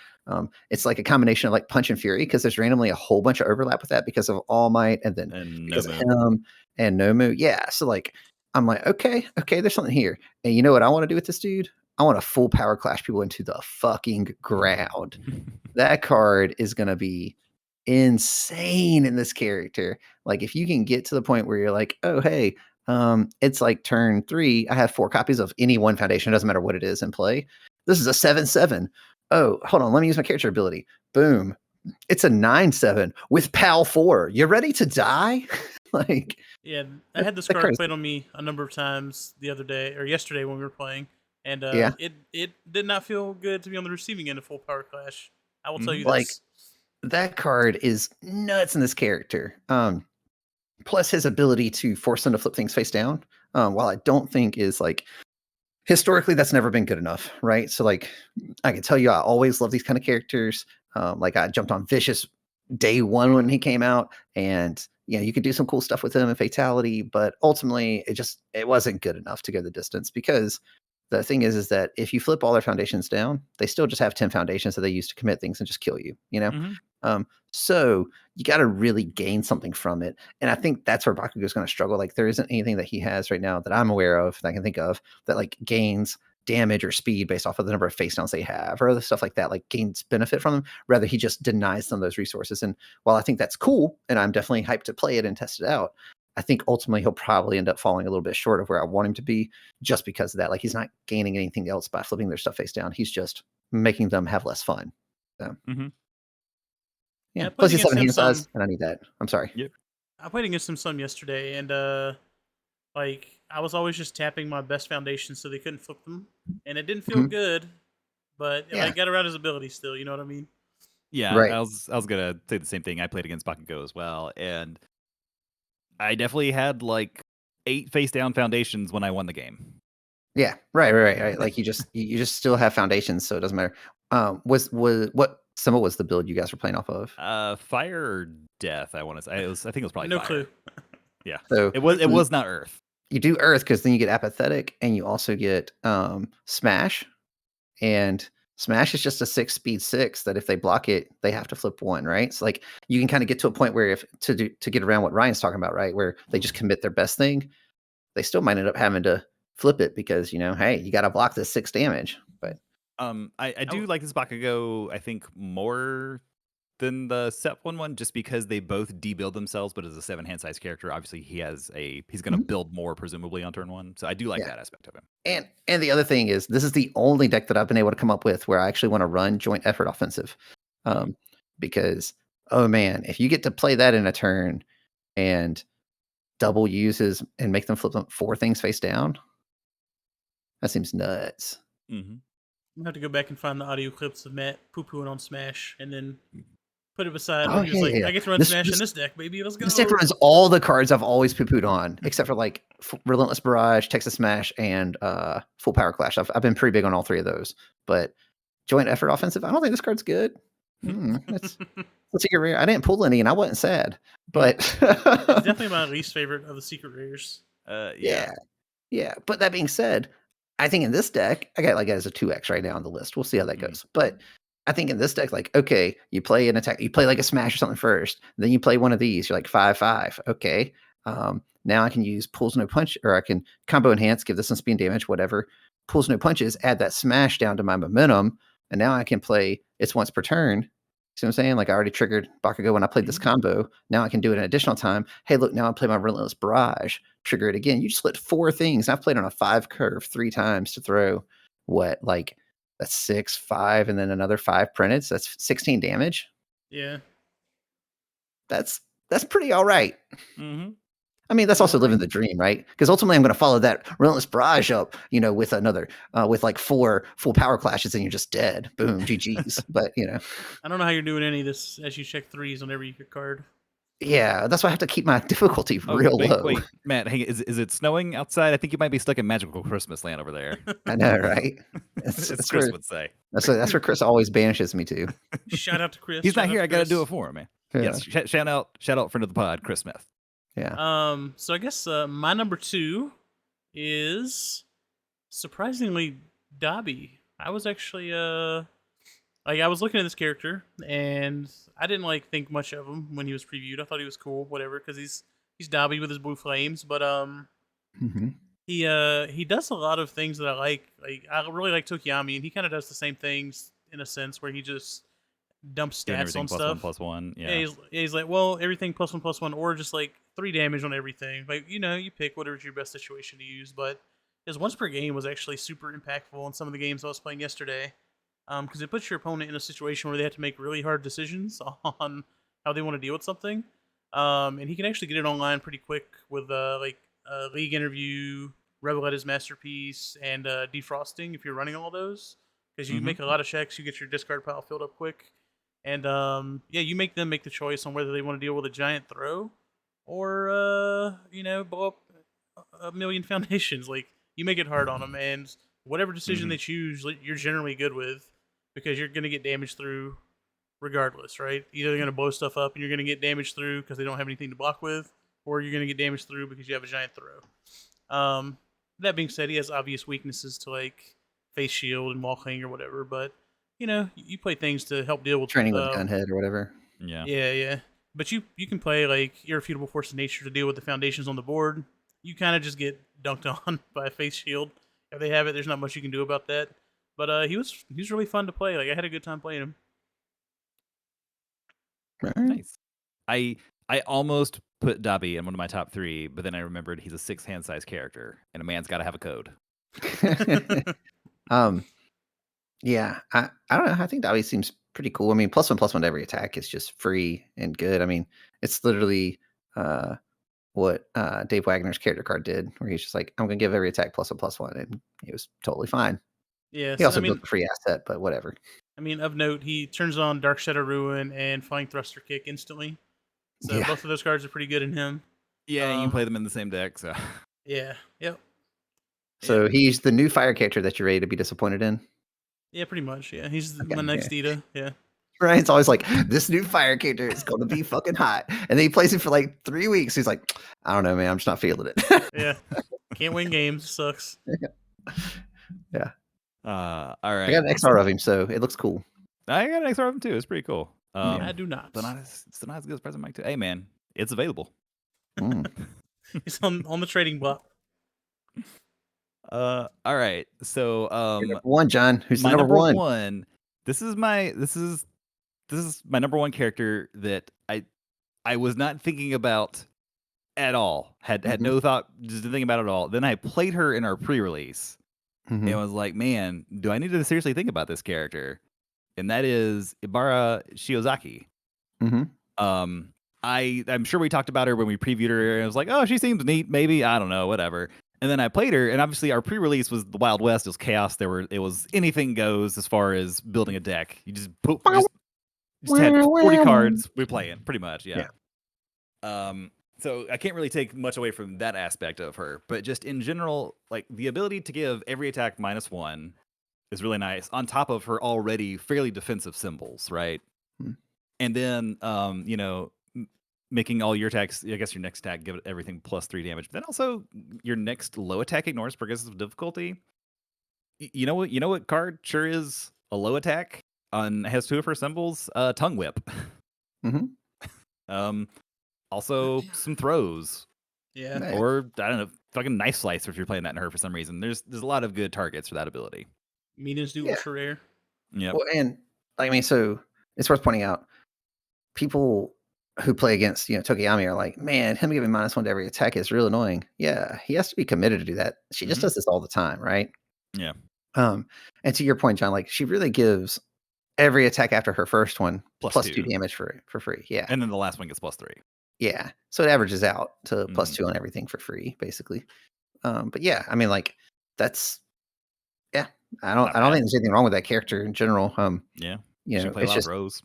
C: it's like a combination of like Punch and Fury, because there's randomly a whole bunch of overlap with that because of All Might, and then
A: And
C: because of
A: Nomu.
C: him and Nomu. Yeah, so like I'm like, okay, there's something here. And you know what I want to do with this dude? I want to full power clash people into the fucking ground. That card is gonna be insane in this character. Like if you can get to the point where you're like, oh hey, it's like turn 3. I have 4 copies of any one foundation. It doesn't matter what it is in play. This is a 7/7. Oh, hold on. Let me use my character ability. Boom. It's a 9/7 with PAL 4. You ready to die? Like,
B: Yeah, I had this
C: that
B: card
C: card is-
B: played on me a number of times the other day or yesterday when we were playing, and
C: Yeah.
B: it did not feel good to be on the receiving end of full power clash. I will tell you
C: Like,
B: this.
C: that card is nuts in this character. Plus his ability to force them to flip things face down. While I don't think is like historically that's never been good enough, right? So like I can tell you I always love these kind of characters. Like I jumped on Vicious day 1 when he came out, and you could do some cool stuff with him and fatality, but ultimately it wasn't good enough to go the distance because the thing is that if you flip all their foundations down, they still just have 10 foundations that they use to commit things and just kill you, you know?
A: Hmm.
C: So you got to really gain something from it. And I think that's where Bakugo's going to struggle. Like there isn't anything that he has right now that I'm aware of that I can think of that like gains damage or speed based off of the number of face downs they have or other stuff like that, like gains benefit from them. Rather, he just denies them those resources. And while I think that's cool, and I'm definitely hyped to play it and test it out, I think ultimately he'll probably end up falling a little bit short of where I want him to be just because of that. Like he's not gaining anything else by flipping their stuff face down. He's just making them have less fun. So,
A: Hmm.
C: yeah.
B: I
C: Plus
B: played
C: he's
B: against
C: 7
B: him
C: hand size,
B: some.
C: and I need that. I'm sorry.
A: Yep.
B: I played against him some yesterday, and like I was always just tapping my best foundations so they couldn't flip them, and it didn't feel
C: Mhm.
B: good. But
C: Yeah.
B: like got around his ability still. You know what I mean?
A: Yeah,
C: Right.
A: I was gonna say the same thing. I played against Bakugo as well, and I definitely had like 8 face down foundations when I won the game.
C: Yeah. Right. Like you just still have foundations, so it doesn't matter. Was what symbol was the build you guys were playing off of?
A: Fire or death? I want to say I think it was probably
B: No clue.
A: fire. Yeah,
C: So
B: No
A: it
B: clue.
A: was not earth.
C: you do earth because then you get apathetic and you also get smash. And smash is just a 6 speed 6 that if they block it, they have to flip 1, right? So like you can kind of get to a point where if to get around what Ryan's talking about, right? Where they just commit their best thing, they still might end up having to flip it because hey, you got to block this 6 damage. But
A: I
B: Oh,
A: do like this Bakugo. I think more than the Set one just because they both debuild themselves, but as a 7 hand size character, obviously he's going to
C: Mhm.
A: build more presumably on turn 1. So I do like
C: Yeah.
A: that aspect of him.
C: And the other thing is this is the only deck that I've been able to come up with where I actually want to run joint effort offensive.
A: Mhm.
C: Because oh man, if you get to play that in a turn and double uses and make them flip them 4 things face down, that seems nuts.
A: Mhm.
B: I'm gonna have to go back and find the audio clips of Matt poo pooing on Smash, and then put it beside
C: Oh
B: when he was
C: yeah,
B: like,
C: yeah, yeah.
B: "I get to run
C: This
B: Smash in
C: this
B: this deck, baby. Let's
C: this deck
B: go."
C: runs all the cards I've always poo-pooed on, except for like Relentless Barrage, Texas Smash, and Full Power Clash. I've been pretty big on all 3 of those. But joint effort offensive, I don't think this card's good. Let's take a rare. I didn't pull any, and I wasn't sad. But
B: It's definitely my least favorite of the secret rares.
A: Yeah.
C: yeah, yeah. But that being said, I think in this deck, I got like as a 2x right now on the list. We'll see how that
A: Mhm.
C: goes. But I think in this deck, like, okay, you play an attack, you play like a smash or something first, then you play one of these, you're like 5/5. Okay. Now I can use pulls no punch, or I can combo enhance, give this some speed and damage, whatever. Pulls no punches, add that smash down to my momentum, and now I can play it's once per turn. See what I'm saying? Like I already triggered Bakugo when I played this
A: Mhm.
C: combo. Now I can do it an additional time. Hey, look, now I play my Relentless Barrage, trigger it again. You just split 4 things. I've played on a 5 curve 3 times to throw what, like that's 6, 5, and then another 5 printed. So that's 16 damage.
B: Yeah,
C: That's that's pretty all right.
A: Mhm.
C: I mean, that's
A: Pretty
C: also
A: alright.
C: living the dream, right? Because ultimately, I'm going to follow that Relentless Barrage up, with another, with like 4 full power clashes, and you're just dead. Boom, GG's. But
B: I don't know how you're doing any of this as you check threes on every card.
C: yeah, that's why I have to keep my difficulty
A: Oh,
C: real low.
A: wait, Matt, hey, is it snowing outside? I think you might be stuck in magical Christmas land over there.
C: I know, right? That's
A: As
C: that's
A: Chris
C: where
A: would say.
C: that's where Chris always banishes me to.
B: Shout out to Chris.
A: He's not
B: Shout out
A: here.
B: to
A: I got to do
B: Chris.
A: it for him, man.
C: Yeah,
A: Yes, shout out friend of the pod, Chris Smith.
C: yeah.
B: So I guess my number 2 is surprisingly Dobby. I was actually like I was looking at this character and I didn't like think much of him when he was previewed. I thought he was cool, whatever, because he's Dobby with his blue flames. But
C: Mhm.
B: he does a lot of things that I like. Like I really like Tokiyami, and he kind of does the same things in a sense where he just dumps
A: Doing
B: stats
A: everything
B: on
A: plus one,
B: stuff.
A: plus one.
B: Yeah,
A: Yeah.
B: he's like, well, everything plus one, or just like 3 damage on everything. Like, you pick whatever's your best situation to use. But his once per game was actually super impactful in some of the games I was playing yesterday. Because it puts your opponent in a situation where they have to make really hard decisions on how they want to deal with something. And he can actually get it online pretty quick with League Interview, Rebel at his Masterpiece, and Defrosting if you're running all those. Because you
A: Mm-hmm.
B: make a lot of checks, you get your discard pile filled up quick. And yeah, you make them make the choice on whether they want to deal with a giant throw or blow up a million foundations. Like you make it hard on them, and whatever decision
A: Mm-hmm.
B: they choose, you're generally good with because you're gonna get damage through regardless, right? Either they're going to blow stuff up and you're going to get damage through because they don't have anything to block with, or you're going to get damage through because you have a giant throw. That being said, he has obvious weaknesses to like face shield and wall cling or whatever, but you play things to help deal with
C: Training with a gunhead or whatever.
A: Yeah.
B: Yeah. But you can play like Irrefutable Force of Nature to deal with the foundations on the board. You kind of just get dunked on by a face shield. If they have it, there's not much you can do about that. But he was really fun to play. Like I had a good time playing him.
C: Right.
A: Nice. I almost put Dobby in one of my top 3, but then I remembered he's a 6-hand size character, and a man's got to have a code.
C: Yeah, I don't know. I think Dobby seems pretty cool. I mean, +1/+1 to every attack is just free and good. I mean, it's literally what Dave Wagner's character card did, where he's just like, I'm gonna give every attack +1/+1, and he was totally fine.
B: Yeah.
C: He also built a free asset, but whatever.
B: I mean, of note, he turns on Dark Shadow Ruin and Flying Thruster Kick instantly. So both of those cards are pretty good in him.
A: Yeah, you can play them in the same deck. So
B: yeah, yep.
C: So he's the new fire character that you're ready to be disappointed in.
B: Yeah, pretty much. Yeah, he's my next Ida. Yeah.
C: Ryan's always like, this new fire character is going to be fucking hot. And then he plays it for like 3 weeks. He's like, I don't know, man. I'm just not feeling it.
B: Yeah. Can't win games. Sucks.
C: Yeah.
A: All right.
C: I got an XR of him, so it looks cool.
A: I got an XR of him too. It's pretty cool.
B: I do not.
A: Still not as good as President Mike too. Hey, man. It's available.
B: He's on the trading block.
A: All right. So
C: number 1, John. Who's the number one?
A: This is my number 1 character that I was not thinking about at all. Had no thought, just didn't think about it at all. Then I played her in our pre-release and was like, man, do I need to seriously think about this character? And that is Ibara Shiozaki. I'm sure we talked about her when we previewed her, and I was like, oh, she seems neat, maybe, I don't know, whatever. And then I played her, and obviously our pre-release was the Wild West. It was chaos. It was anything goes as far as building a deck. You just had 40 cards. We're playing pretty much, yeah. So I can't really take much away from that aspect of her, but just in general, like the ability to give every attack -1 is really nice. On top of her already fairly defensive symbols, right? And then making all your attacks, I guess your next attack, give it everything +3 damage. But then also your next low attack ignores progressive difficulty. You know what card sure is a low attack on has 2 of her symbols? Tongue Whip. Also some throws.
B: Yeah.
A: Or I don't know, fucking knife slice if you're playing that in her for some reason. There's a lot of good targets for that ability.
B: Meanings do ultra rare.
A: Yeah.
C: Well, and I mean, so it's worth pointing out, people who play against, Tokiyami are like, man, him giving -1 to every attack is real annoying. Yeah, he has to be committed to do that. She just does this all the time, right?
A: Yeah.
C: And to your point, John, like she really gives every attack after her first one +2 damage for free. Yeah.
A: And then the last one gets +3.
C: Yeah. So it averages out to +2 on everything for free, basically. But yeah, I mean, like that's I don't think there's anything wrong with that character in general.
A: Yeah.
C: It's just
A: Rose.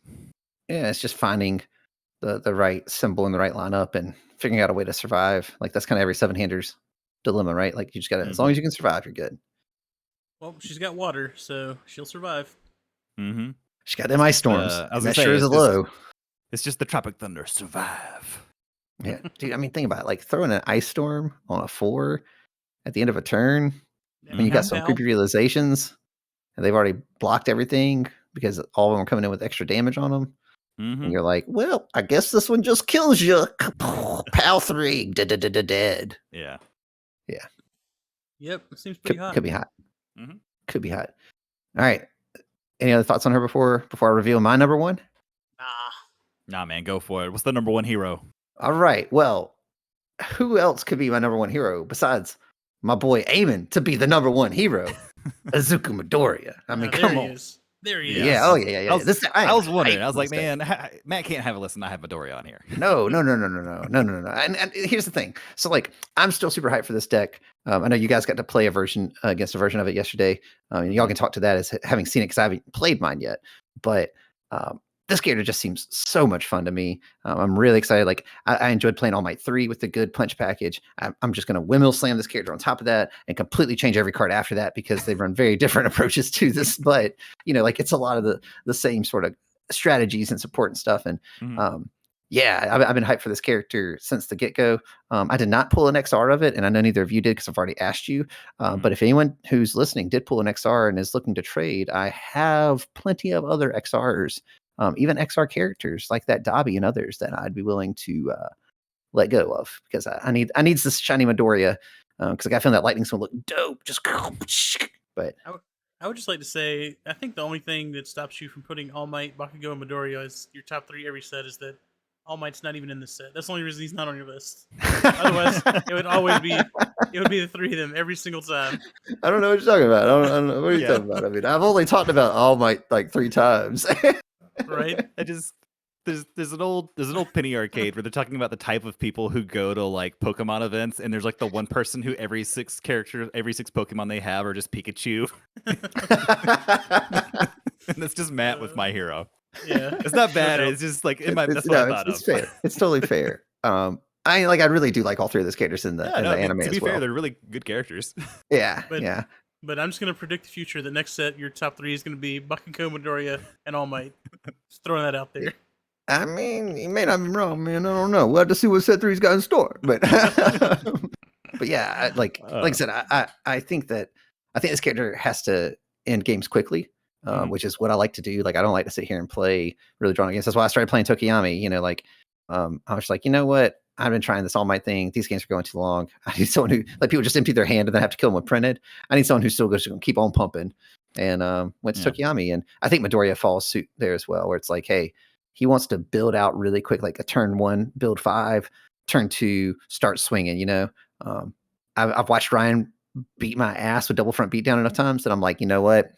C: Yeah, it's just finding the right symbol in the right lineup and figuring out a way to survive. Like that's kind of every 7-hander's dilemma, right? Like you just gotta, as long as you can survive, you're good.
B: Well, she's got water, so she'll survive.
C: She got them ice storms. That sure is a low.
A: It's just the Tropic Thunder. Survive.
C: Yeah, dude. I mean, think about it. Like throwing an ice storm on a 4 at the end of a turn. I mean, you got some creepy realizations, and they've already blocked everything because all of them are coming in with extra damage on them. And you're like, well, I guess this one just kills you. Pal 3, dead.
A: Yeah.
B: Yep, it seems pretty hot.
C: Could be hot. Could be hot. All right. Any other thoughts on her before I reveal my number 1?
A: Nah, man, go for it. What's the number 1 hero?
C: All right. Well, who else could be my number 1 hero besides my boy Eamon to be the number 1 hero? Azuku Midoriya. I mean, come on.
B: There he is.
C: Yeah. Oh, yeah.
A: I was wondering. I was like, man, Matt can't have a listen. I have Midoriya on here.
C: No. And here's the thing. So, like, I'm still super hyped for this deck. I know you guys got to play against a version of it yesterday. And y'all can talk to that as having seen it because I haven't played mine yet. But this character just seems so much fun to me. I'm really excited. Like I enjoyed playing All Might 3 with the good punch package. I'm just going to windmill slam this character on top of that and completely change every card after that because they run very different approaches to this. But like it's a lot of the same sort of strategies and support and stuff. And
A: Mhm.
C: yeah, I've been hyped for this character since the get go. I did not pull an XR of it, and I know neither of you did because I've already asked you. But
A: Mhm.
C: if anyone who's listening did pull an XR and is looking to trade, I have plenty of other XRs, even XR characters like that Dobby and others that I'd be willing to let go of because I need this shiny Midoriya because I got a feeling that lightning's gonna look dope. Just but
B: I would just like to say, I think the only thing that stops you from putting All Might, Bakugo, and Midoriya as your top 3 every set is that All Might's not even in this set. That's the only reason he's not on your list. Otherwise, it would always be the 3 of them every single time.
C: I don't know what you're talking about. I don't know what are you
A: Yeah.
C: talking about. I mean, I've only talked about All Might like 3 times.
B: Right?
A: I just there's an old penny arcade where they're talking about the type of people who go to like Pokemon events, and there's like the one person who every 6 Pokemon they have are just Pikachu. And that's just Matt with My Hero.
B: Yeah.
A: It's not bad.
B: doubt.
A: It's just like that's what I thought
C: it's
A: of.
C: fair. It's totally fair. I really do like all 3 of those characters in the
A: Yeah, no, I mean,
C: anime
A: to be
C: as well.
A: fair, they're really good characters.
C: Yeah,
B: But
C: yeah.
B: but I'm just gonna predict the future. The next set, your top 3 is gonna be Bakugo, Midoriya, and All Might. Just throwing that out there.
C: I mean, you may not be wrong, man. I don't know. We'll have to see what set 3's got in store. But but yeah, like I said, I think this character has to end games quickly,
A: Mhm.
C: which is what I like to do. Like I don't like to sit here and play really drawn games. That's why I started playing Tokiyami. You know, like I was like, you know what? I've been trying this All Might thing. These games are going too long. I need someone who like people just empty their hand and then have to kill them with printed. I need someone who's still going to keep on pumping. And went to
A: Yeah.
C: Tokiyami, and I think Midoriya follows suit there as well, where it's like, hey, he wants to build out really quick, like a turn 1, build 5, turn 2, start swinging. You know, I've watched Ryan beat my ass with double front beatdown enough times that I'm like, you know what,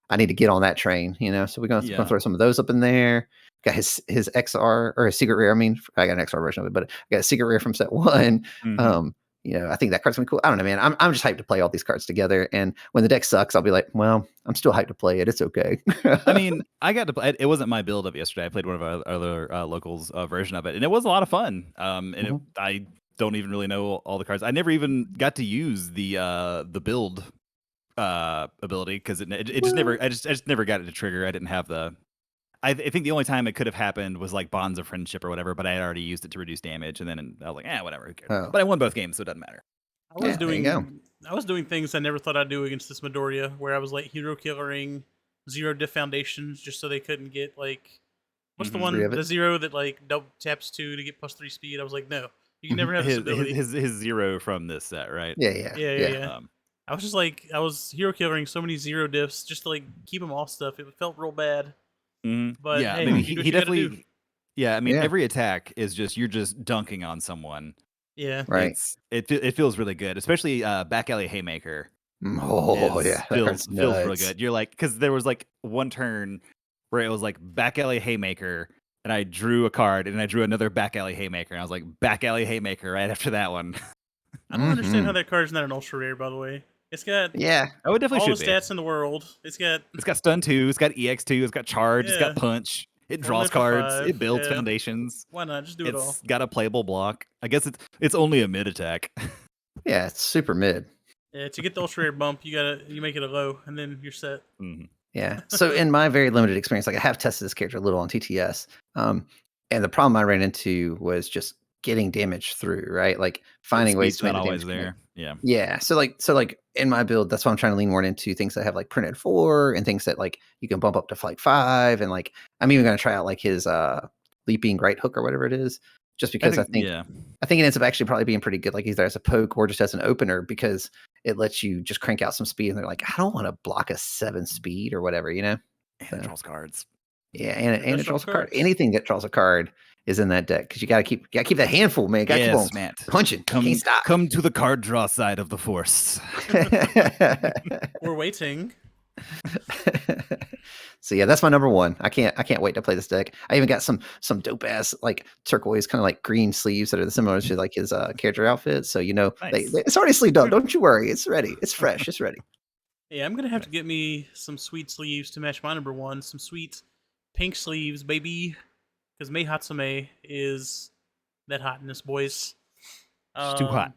C: I need to get on that train. You know, so we're gonna
A: Yeah.
C: throw some of those up in there. Got his XR or his secret rare. I mean, I got an XR version of it, but I got a secret rare from set 1.
A: Mhm.
C: You know, I think that card's gonna be cool. I don't know, man. I'm just hyped to play all these cards together. And when the deck sucks, I'll be like, well, I'm still hyped to play it. It's okay.
A: I mean, I got to play. It wasn't my build of yesterday. I played one of our other locals version of it, and it was a lot of fun.
C: Mhm.
A: I don't even really know all the cards. I never even got to use the build ability because it just never. I just never got it to trigger. I didn't have the. I think the only time it could have happened was like Bonds of Friendship or whatever, but I had already used it to reduce damage, and then I was like, whatever, who cares?
C: Oh,
A: But I won both games, so it doesn't matter.
C: yeah, there you go.
B: I was doing things I never thought I'd do against this Midoriya, where I was like hero killering 0 diff foundations just so they couldn't get like what's the
A: Mhm.
C: 3
B: one
C: of it.
B: the 0 that like double taps 2 to get +3 speed. I was like, no, you can never have this ability.
A: His 0 from this set, right?
C: Yeah, yeah,
B: Yeah,
C: yeah.
B: yeah, yeah.
A: Um,
B: I was just like, I was hero killering so many 0 diffs just to like keep them off stuff. It felt real bad, but
A: Yeah, I
B: hey,
A: mean,
B: you do what
A: he
B: you gotta do.
A: definitely. Yeah, I mean,
C: Yeah.
A: every attack is just you're just dunking on someone.
B: Yeah,
C: Right.
A: It feels really good, especially back alley haymaker
C: Oh yeah, that
A: feels
C: card's
A: really
C: nuts.
A: good. You're like because there was like one turn where it was like back alley haymaker, and I drew a card, and I drew another back alley haymaker, and I was like back alley haymaker right after that one.
B: I don't understand how
C: Mhm.
B: that card's not an ultra rare. By the way, it's got
C: Yeah,
A: Oh, it definitely
B: all the
A: should be.
B: stats in the world. It's got
A: It's got stun 2, it's got EX2, it's got charge, it's
B: yeah,
A: got punch. It
B: form
A: draws
B: for
A: cards,
B: 5.
A: it builds
B: Yeah,
A: foundations.
B: why not? Just do it all.
A: It's got a playable block. I guess it's only a mid attack.
C: yeah, it's super mid.
B: Yeah, to get the ultra rare bump, you make it a low, and then you're set.
A: Mhm.
C: Yeah. So in my very limited experience, like I have tested this character a little on TTS, and the problem I ran into was just getting damage through, right? Like finding ways
A: Speed's
C: to make
A: not
C: the damage
A: always
C: connect.
A: there. Yeah.
C: Yeah. So like in my build, that's why I'm trying to lean more into things that have like printed 4 and things that like you can bump up to like 5, and like I'm even gonna try out like his leaping right hook or whatever it is, just
A: I
C: because
A: think yeah.
C: I think it ends up actually probably being pretty good, like either as a poke or just as an opener, because it lets you just crank out some speed. And they're like, I don't want to block a 7 speed or whatever, you know?
A: And it
C: So
A: draws cards.
C: yeah,
B: It
C: and
B: does
C: it
B: draw
C: draws a card.
B: cards.
C: Anything that draws a card is in that deck because you gotta keep that handful, man. Gotta keep on
A: Yes, Matt.
C: punching. Can't stop.
A: Come to the card draw side of the force.
B: We're waiting.
C: So yeah, that's my number 1. I can't wait to play this deck. I even got some dope ass like turquoise kind of like green sleeves that are similar to like his character outfit. So you know
A: Nice.
C: it's already sleeved up. Don't you worry. It's ready. It's fresh. It's ready.
B: Yeah, I'm gonna have to get me some sweet sleeves to match my number 1. Some sweet pink sleeves, baby. Because Mei Hatsume is that hotness, boys.
A: It's too hot.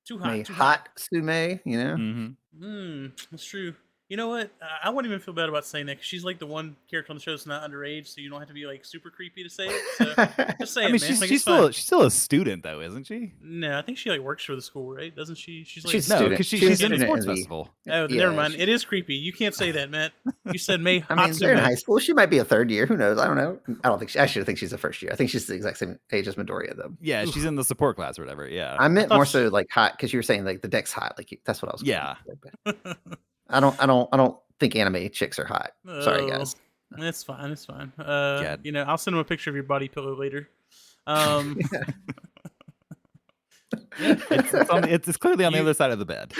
B: Too hot.
C: May
B: Too
C: hot Sume, you know?
A: Mm-hmm.
B: That's true. You know what? I wouldn't even feel bad about saying that 'cause she's like the one character on the show that's not underage, so you don't have to be like super creepy to say it. So just say
A: I
B: it,
A: mean,
B: man. Like
A: she's
B: it's fine.
A: still a student though, isn't she?
B: No, I think she like works for the school, right? Doesn't she? She's like
C: She's a
A: No,
C: student.
A: because
C: She was
A: she's
C: a
A: in the
C: student in
A: sports
C: the
A: festival.
B: oh, then never
C: yeah.
B: mind. It is creepy. You can't say that, Matt. You said May
C: I mean, they're in high
B: Hatsume.
C: school. She might be a third year. Who knows? I don't know. I don't think. I actually think she's a first year. I think she's the exact same age as Midoriya, though.
A: Yeah,
B: Oof.
A: she's in the support class or whatever. Yeah,
C: I
B: I
C: meant
B: thought
C: more
B: she,
C: so like hot because you were saying like the deck's hot. Like that's what I was going
A: yeah.
C: for. But I don't think anime chicks are hot. Sorry,
B: oh,
C: guys.
B: it's fine. It's fine.
A: Yeah.
B: You know, I'll send him a picture of your body pillow later. Um, yeah,
A: It's clearly on the
B: You-
A: other side of the bed.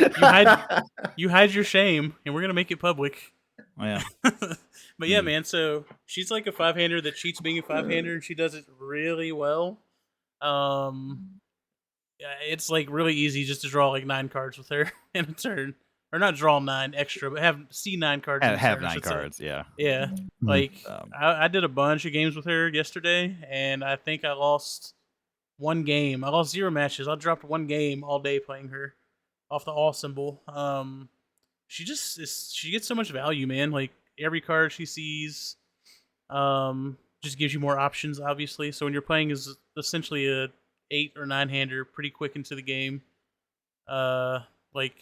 B: you hide your shame, and we're gonna make it public.
A: Oh, yeah.
B: But yeah,
A: Mm.
B: man. So she's like a 5-hander that cheats being a 5-hander, and she does it really well. Yeah, it's like really easy just to draw like 9 cards with her in a turn, or not draw 9 extra, but see 9 cards. In a
A: Have
B: turn, I
A: 9
B: should say.
A: cards. Yeah.
B: Yeah,
C: Mhm.
B: like
A: Um,
B: I did a bunch of games with her yesterday, and I think I lost 1 game. I lost 0 matches. I dropped 1 game all day playing her off the all symbol. She she gets so much value, man. Like every card she sees, just gives you more options, obviously. So when you're playing as essentially a 8 or 9-hander, pretty quick into the game, like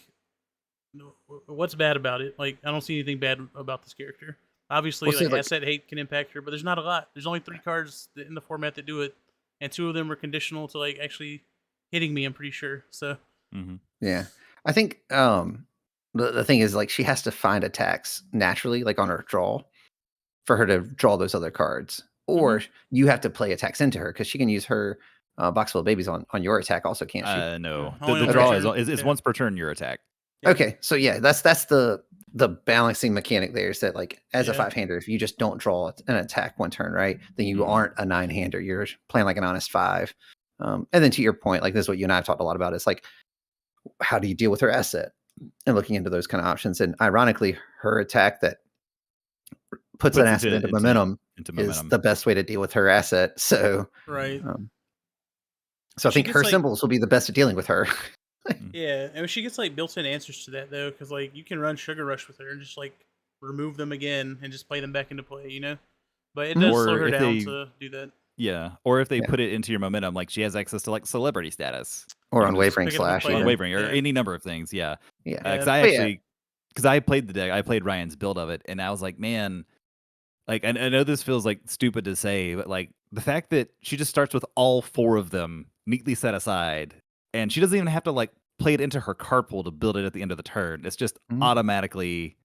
B: what's bad about it? Like I don't see anything bad about this character. Obviously,
C: Well, see,
B: like
C: like-
B: asset hate can impact her, but there's not a lot. There's only 3 cards in the format that do it, and 2 of them are conditional to like actually hitting me. I'm pretty sure. So
A: mhm.
C: Yeah, I think the thing is like she has to find attacks naturally, like on her draw, for her to draw those other cards, or you have to play attacks into her because she can use her box full of babies on your attack also, can't she?
A: No.
B: Only
A: The
B: on
A: draw
B: turn.
A: is
B: Yeah.
A: once per turn your attack.
B: Yeah.
C: Okay, so yeah, that's the balancing mechanic there is that like as a
B: Yeah.
C: 5-hander, if you just don't draw an attack one turn, right, then you
A: Mhm.
C: aren't a 9-hander. You're playing like an honest 5. And then to your point, like this is what you and I have talked a lot about. It's like how do you deal with her asset and looking into those kind of options. And ironically, her attack that puts an asset into momentum
A: Into
C: is
A: momentum.
C: the best way to deal with her asset. So,
B: Right.
C: so I
B: She
C: think
B: gets,
C: her
B: like-
C: symbols will be the best at dealing with her.
B: Yeah, and she gets like built-in answers to that though, because like you can run Sugar Rush with her and just like remove them again and just play them back into play, you know. But it does
A: Or
B: slow her
A: if
B: down
A: they-
B: to do that.
A: Yeah. Or if they
C: Yeah.
A: put it into your momentum, like she has access to like celebrity status.
C: Or
A: You
C: on
A: can just
C: Wavering
B: pick it up and
C: Slash.
B: play
A: on
B: it.
C: Yeah.
A: wavering or
B: Yeah.
A: any number of things. Yeah.
C: Yeah.
B: Yeah.
A: Because I
C: But yeah.
A: actually, because I played the deck, I played Ryan's build of it, and I was like, man, like I know this feels like stupid to say, but like the fact that she just starts with all 4 of them neatly set aside, and she doesn't even have to like play it into her card pool to build it at the end of the turn. It's just
C: Mhm.
A: automatically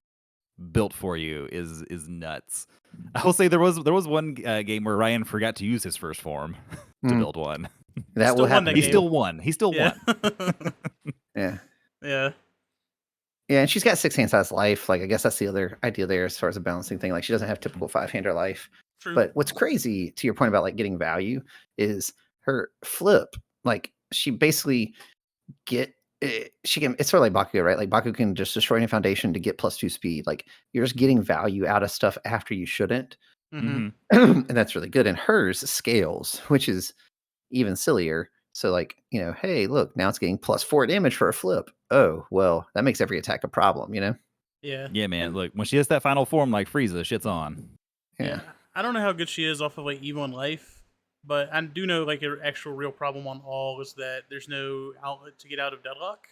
A: built for you is nuts. I will say there was one game where Ryan forgot to use his first form to
C: Mm.
A: build one.
C: That
B: Still
C: will
B: won
C: happen.
B: that
A: He
B: game.
A: still won. He still
B: Yeah.
A: won.
C: Yeah.
B: Yeah.
C: Yeah, and she's got 6 hand size life. Like I guess that's the other idea there as far as a balancing thing. Like she doesn't have typical 5-hander life.
B: True.
C: But what's crazy to your point about like getting value is her flip. Like she basically she can. It's sort of like Bakugo, right? Like Bakugo can just destroy any foundation to get +2 speed. Like you're just getting value out of stuff after you shouldn't,
B: Mhm.
A: Mhm.
C: and that's really good. And hers scales, which is even sillier. So like hey, look, now it's getting +4 damage for a flip. Oh well, that makes every attack a problem.
B: Yeah.
A: Yeah, man. Look, when she hits that final form like Frieza, shit's on.
C: Yeah.
B: I don't know how good she is off of like Evo in Life, but I do know like her actual real problem on all is that there's no outlet to get out of deadlock.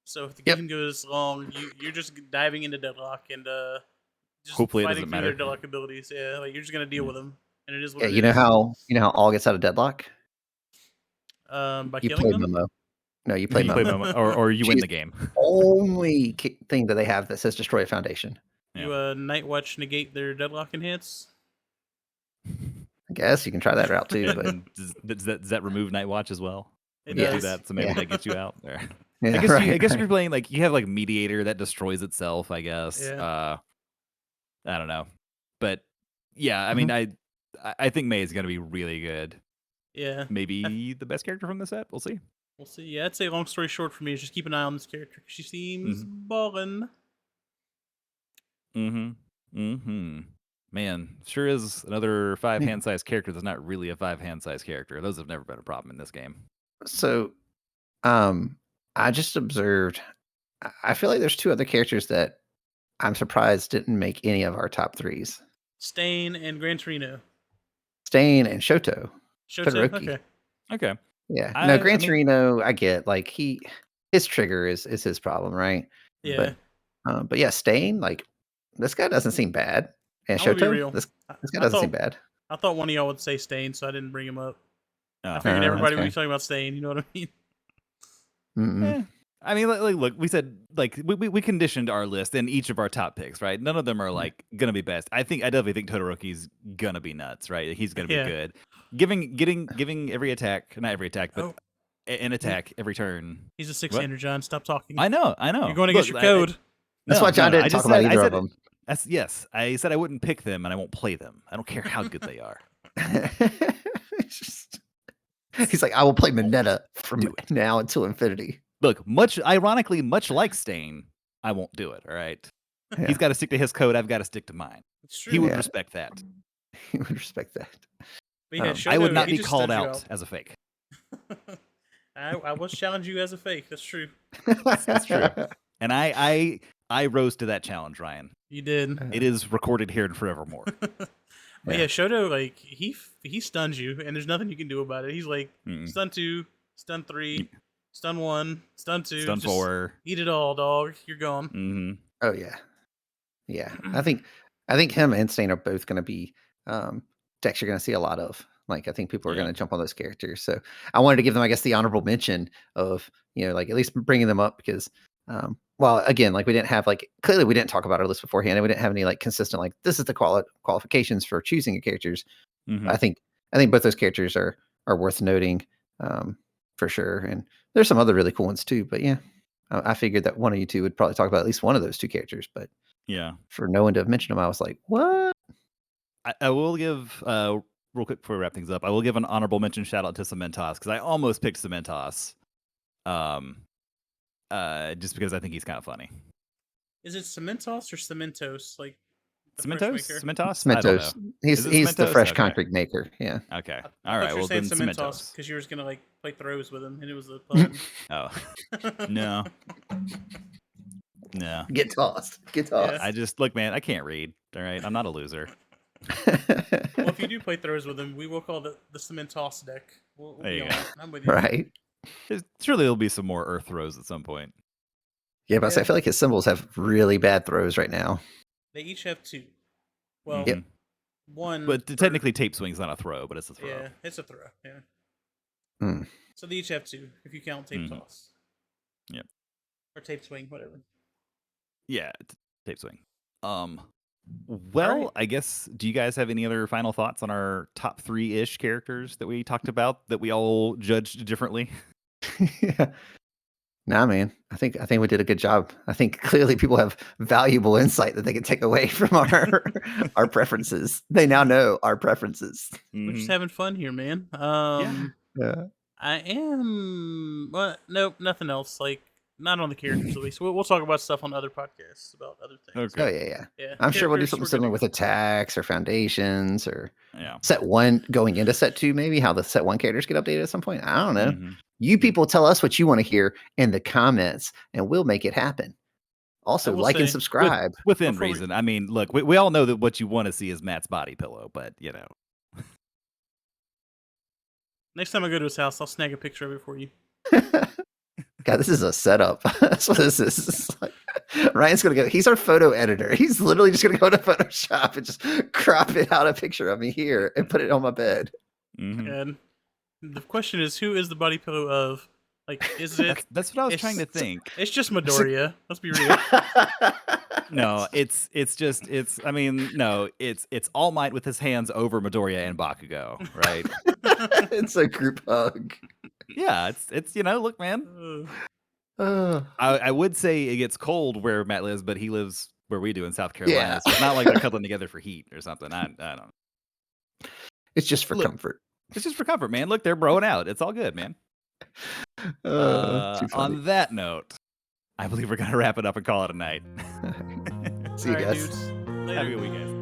B: So if the
C: Yep.
B: game goes long, you're just diving into deadlock and just
A: Hopefully it
B: fighting
A: doesn't
B: through
A: matter.
B: their deadlock abilities. Yeah, like you're just gonna deal with them, and it is what
C: Yeah,
B: it
C: you know
B: is.
C: how all gets out of deadlock.
B: By
C: You
B: killing
C: play
B: them.
C: Momo. No, you play
A: You play
C: Momo.
A: Momo, or you win
C: She's-
A: the game.
C: Only thing that they have that says destroy a foundation.
B: You Night Watch negate their deadlock enhance.
C: I guess you can try that route too. But
A: And does that remove Night Watch as well?
B: It
A: When you do
B: does.
A: that, so maybe
C: Yeah.
A: that gets you out there.
C: yeah,
A: I guess
C: right,
A: I guess if
C: right.
A: you're playing like you have like Mediator that destroys itself. I guess.
B: Yeah.
A: I don't know, but yeah, I mean, I think May is gonna be really good.
B: Yeah,
A: Maybe the best character from the set. We'll see.
B: we'll see. Yeah, I'd say long story short for me is just keep an eye on this character. She seems ballin'.
A: Man, sure is another 5 hand size character that's not really a 5 hand size character. Those have never been a problem in this game.
C: So, I just observed. I feel like there's 2 other characters that I'm surprised didn't make any of our top threes.
B: Stain and Gran Torino.
C: Stain and Shoto.
B: Shoto?
C: Todoroki.
B: Okay.
A: Okay.
C: Yeah. No, Gran
A: I mean,
C: Torino, I get. Like his trigger is his problem, right?
B: Yeah.
C: But yeah, Stain, like this guy doesn't seem bad. And
B: I'm gonna be
C: Shoto,
B: real.
C: this guy
B: I
C: doesn't seem
B: thought
C: bad.
B: I thought one of y'all would say Stain, so I didn't bring him up. I
A: oh,
B: figured everybody would
C: okay.
B: be talking about Stain. You know what I mean?
C: Mm-mm.
A: I mean, like, look, we said like we conditioned our list in each of our top picks, right? None of them are like gonna be best. I definitely think Todoroki's gonna be nuts, right? He's gonna be
B: Yeah.
A: good. Giving every attack, not every attack, but
B: Oh,
A: an attack every turn.
B: he's a
A: What?
B: six-hander, John. Stop talking.
A: I know.
B: You're going against
A: Look,
B: your code.
C: That's
A: no,
C: why John
A: no,
C: didn't
A: I
C: talk
A: just
C: about
A: said,
C: either of them.
A: That's yes. I said I wouldn't pick them, and I won't play them. I don't care how good they are.
C: He's like, I will play Mineta from
A: Do it.
C: now until infinity.
A: Look, ironically, much like Stain, I won't do it. All right.
C: Yeah.
A: He's got to stick to his code. I've got to stick to mine.
B: It's true.
A: He would
C: Yeah.
A: respect that.
C: He would respect that.
B: But yeah,
C: I
A: I would
B: Shoto,
A: not
B: he
A: be
B: just
A: called
B: stunned you
A: out as a fake.
B: I was challenging you as a fake. That's true.
A: That's true. And I rose to that challenge, Ryan.
B: You did.
A: It is recorded here and forevermore.
B: But yeah, Shoto, like he stuns you, and there's nothing you can do about it. He's like stun 2, stun 3, stun 1, stun 2,
A: Stun
B: just
A: 4.
B: Eat it all, dog. You're gone.
A: Mm-hmm.
C: Oh yeah, yeah. I think him and Stain are both going to be decks you're going to see a lot of. Like I think people are going to jump on those characters. So I wanted to give them, I guess, the honorable mention of like at least bringing them up because. Well, again, like we didn't have clearly we didn't talk about our list beforehand, and we didn't have any consistent this is the qualifications for choosing your characters.
A: Mm-hmm.
C: I think both those characters are worth noting for sure, and there's some other really cool ones too. But yeah, I figured that one of you two would probably talk about at least one of those two characters. But
A: Yeah,
C: for no one to have mentioned them, I was like, what?
A: I will give real quick before we wrap things up. I will give an honorable mention shout out to Cementos because I almost picked Cementos. Just because I think he's kind of funny.
B: Is it Cementos or Cementos? Like
A: Cementos?
C: Cementos.
A: I don't know.
C: He's the
A: Cementos?
C: fresh
A: Okay.
C: concrete maker. Yeah.
A: Okay.
B: I
A: All right.
B: thought you were
A: Well, then
B: saying
A: Cementos.
B: because you were gonna play throws with him, and it was a pun.
A: Oh no. No.
C: Get tossed.
B: Yeah.
A: I just look, man. I can't read. All right. I'm not a loser.
B: Well, if you do play throws with him, we will call the Cementos deck. We'll
A: There you
B: be
A: go.
B: on it. I'm with you.
C: Right.
A: Surely there'll be some more Earth throws at some point.
C: Yeah, but I feel like his symbols have really bad throws right now.
B: They each have 2. Well,
A: Mhm.
B: one.
A: But technically, tape swing's not a throw, but it's a throw.
B: Yeah, it's a throw. Yeah.
C: Mm.
B: So they each have 2 if you count tape toss.
A: Yep.
B: Or tape swing, whatever.
A: Yeah, tape swing. Well,
B: right.
A: I guess. Do you guys have any other final thoughts on our top 3-ish characters that we talked about that we all judged differently?
C: Yeah. Nah, man. I think we did a good job. I think clearly people have valuable insight that they can take away from our preferences. They now know our preferences.
B: We're just
A: Mhm.
B: having fun here, man.
C: Yeah.
B: I am. Well, nope, nothing else. Like, not on the characters at least. We'll talk about stuff on other podcasts about other things.
A: Okay.
C: Oh yeah.
B: Yeah.
C: I'm sure we'll do
B: characters,
C: something
B: we're good
C: similar
B: to
C: with
B: go.
C: attacks or foundations or
A: Yeah.
C: set 1 going into set 2, maybe how the set 1 characters get updated at some point. I don't know.
A: Mhm.
C: You people tell us what you want to hear in the comments and we'll make it happen. Also,
B: will
C: like and
B: say,
C: subscribe.
A: Within
B: Before we-
A: reason. I mean, look, we all know that what you want to see is Matt's body pillow, but
B: Next time I go to his house, I'll snag a picture of it for you.
C: God, this is a setup. That's what this is. It's like, Ryan's gonna go. He's our photo editor. He's literally just gonna go to Photoshop and just crop it out a picture of me here and put it on my bed.
A: Mhm.
B: And the question is, who is the body pillow of? Like, is it?
A: That's what I was
B: it's-
A: trying to think.
B: It's just Midoriya. Let's be real.
A: No, it's All Might with his hands over Midoriya and Bakugo, right?
C: It's a group hug.
A: Yeah, it's look, man. I would say it gets cold where Matt lives, but he lives where we do in South Carolina.
C: Yeah.
A: So it's not like they're cuddling together for heat or something. I don't know.
C: It's just for
A: Look,
C: comfort.
A: It's just for comfort, man. Look, they're broing out. It's all good, man.
C: Too funny.
A: On that note, I believe we're gonna wrap it up and call it a night.
C: See you
B: All right,
C: guys.
B: dudes. Later.
A: Have a good weekend.